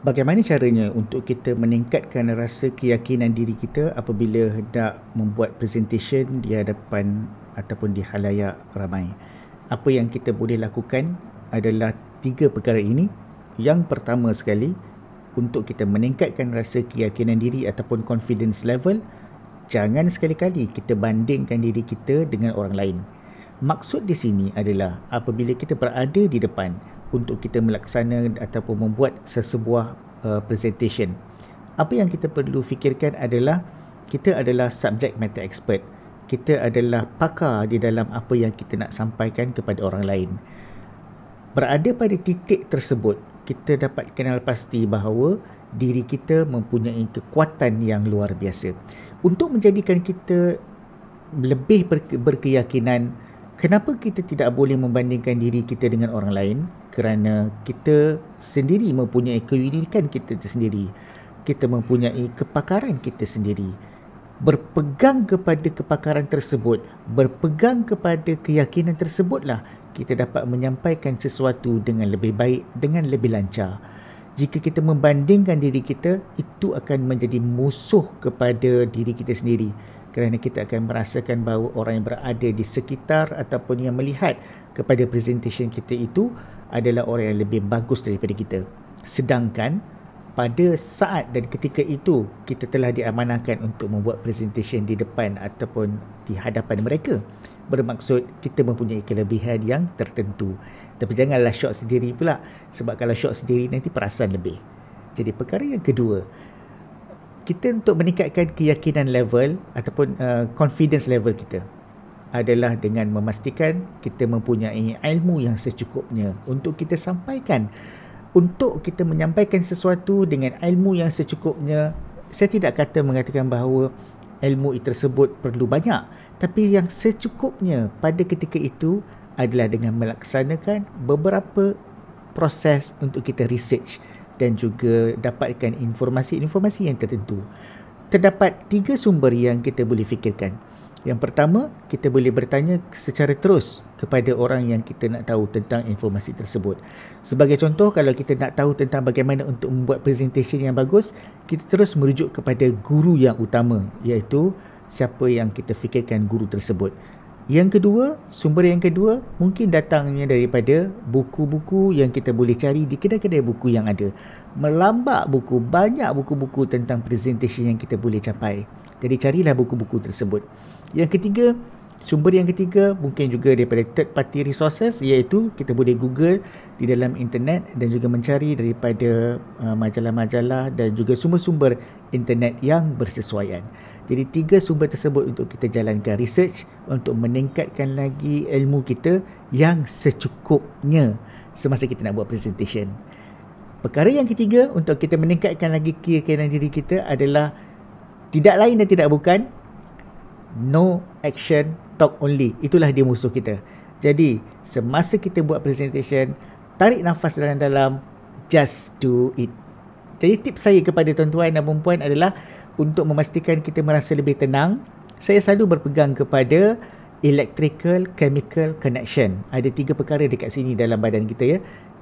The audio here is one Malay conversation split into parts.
Bagaimana caranya untuk kita meningkatkan rasa keyakinan diri kita apabila hendak membuat presentation di hadapan ataupun di khalayak ramai? Apa yang kita boleh lakukan adalah 3 perkara ini. Yang pertama sekali, untuk kita meningkatkan rasa keyakinan diri ataupun confidence level, jangan sekali-kali kita bandingkan diri kita dengan orang lain. Maksud di sini adalah apabila kita berada di depan untuk kita melaksanakan ataupun membuat sesebuah presentation, apa yang kita perlu fikirkan adalah kita adalah subject matter expert. Kita adalah pakar di dalam apa yang kita nak sampaikan kepada orang lain. Berada pada titik tersebut, kita dapat kenal pasti bahawa diri kita mempunyai kekuatan yang luar biasa. Untuk menjadikan kita lebih berkeyakinan, kenapa kita tidak boleh membandingkan diri kita dengan orang lain? Kerana kita sendiri mempunyai keunikan kita sendiri. Kita mempunyai kepakaran kita sendiri. Berpegang kepada kepakaran tersebut, berpegang kepada keyakinan tersebutlah kita dapat menyampaikan sesuatu dengan lebih baik, dengan lebih lancar. Jika kita membandingkan diri kita, itu akan menjadi musuh kepada diri kita sendiri. Kerana kita akan merasakan bahawa orang yang berada di sekitar ataupun yang melihat kepada presentation kita itu adalah orang yang lebih bagus daripada kita. Sedangkan pada saat dan ketika itu kita telah diamanahkan untuk membuat presentation di depan ataupun di hadapan mereka, bermaksud kita mempunyai kelebihan yang tertentu. Tapi janganlah syok sendiri pula, sebab kalau syok sendiri nanti perasan lebih. Jadi perkara yang kedua, kita untuk meningkatkan keyakinan level ataupun confidence level kita adalah dengan memastikan kita mempunyai ilmu yang secukupnya untuk kita sampaikan. Untuk kita menyampaikan sesuatu dengan ilmu yang secukupnya, saya tidak mengatakan bahawa ilmu tersebut perlu banyak, tapi yang secukupnya pada ketika itu adalah dengan melaksanakan beberapa proses untuk kita research dan juga dapatkan informasi-informasi yang tertentu. Terdapat 3 sumber yang kita boleh fikirkan. Yang pertama, kita boleh bertanya secara terus kepada orang yang kita nak tahu tentang informasi tersebut. Sebagai contoh, kalau kita nak tahu tentang bagaimana untuk membuat presentation yang bagus, kita terus merujuk kepada guru yang utama, iaitu siapa yang kita fikirkan guru tersebut. Yang kedua, sumber yang kedua mungkin datangnya daripada buku-buku yang kita boleh cari di kedai-kedai buku yang ada. Melambak buku, banyak buku-buku tentang presentation yang kita boleh capai. Jadi carilah buku-buku tersebut. Yang ketiga, sumber yang ketiga mungkin juga daripada third party resources, iaitu kita boleh Google di dalam internet dan juga mencari daripada majalah-majalah dan juga sumber-sumber internet yang bersesuaian. Jadi 3 sumber tersebut untuk kita jalankan research untuk meningkatkan lagi ilmu kita yang secukupnya semasa kita nak buat presentation. Perkara yang ketiga untuk kita meningkatkan lagi keyakinan diri kita adalah tidak lain dan tidak bukan no action, talk only. Itulah dia musuh kita. Jadi semasa kita buat presentation, tarik nafas dalam-dalam, just do it. Jadi tips saya kepada tuan-tuan dan puan-puan adalah untuk memastikan kita merasa lebih tenang, saya selalu berpegang kepada electrical chemical connection. Ada 3 perkara dekat sini dalam badan kita ya.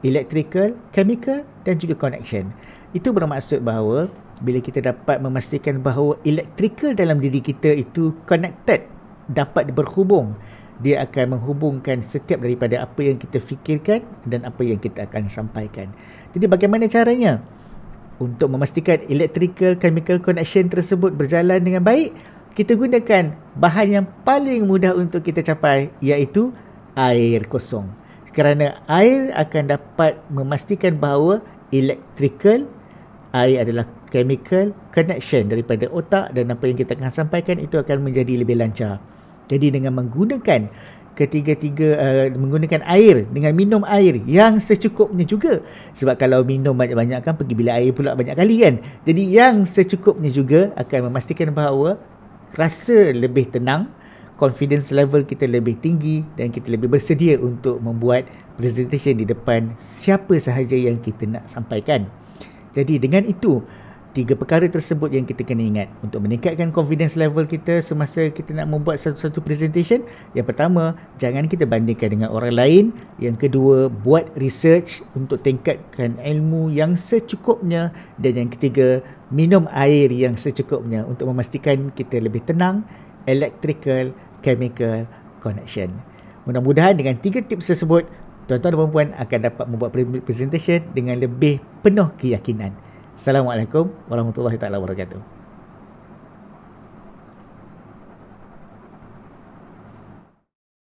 Electrical, chemical dan juga connection. Itu bermaksud bahawa bila kita dapat memastikan bahawa electrical dalam diri kita itu connected, dapat berhubung, dia akan menghubungkan setiap daripada apa yang kita fikirkan dan apa yang kita akan sampaikan. Jadi bagaimana caranya? Untuk memastikan electrical chemical connection tersebut berjalan dengan baik, kita gunakan bahan yang paling mudah untuk kita capai, iaitu air kosong. Kerana air akan dapat memastikan bahawa electrical, air adalah chemical connection daripada otak dan apa yang kita akan sampaikan itu akan menjadi lebih lancar. Jadi dengan menggunakan menggunakan air, dengan minum air yang secukupnya juga. Sebab kalau minum banyak-banyak kan pergi bilik air pula banyak kali kan. Jadi yang secukupnya juga akan memastikan bahawa rasa lebih tenang, confidence level kita lebih tinggi dan kita lebih bersedia untuk membuat presentation di depan siapa sahaja yang kita nak sampaikan. Jadi dengan itu, Tiga perkara tersebut yang kita kena ingat untuk meningkatkan confidence level kita semasa kita nak membuat satu-satu presentation. Yang pertama, jangan kita bandingkan dengan orang lain. Yang kedua, buat research untuk tingkatkan ilmu yang secukupnya. Dan yang ketiga, minum air yang secukupnya untuk memastikan kita lebih tenang. Electrical, chemical connection. Mudah-mudahan dengan 3 tips tersebut, tuan-tuan dan puan-puan akan dapat membuat presentation dengan lebih penuh keyakinan. Assalamualaikum warahmatullahi wabarakatuh.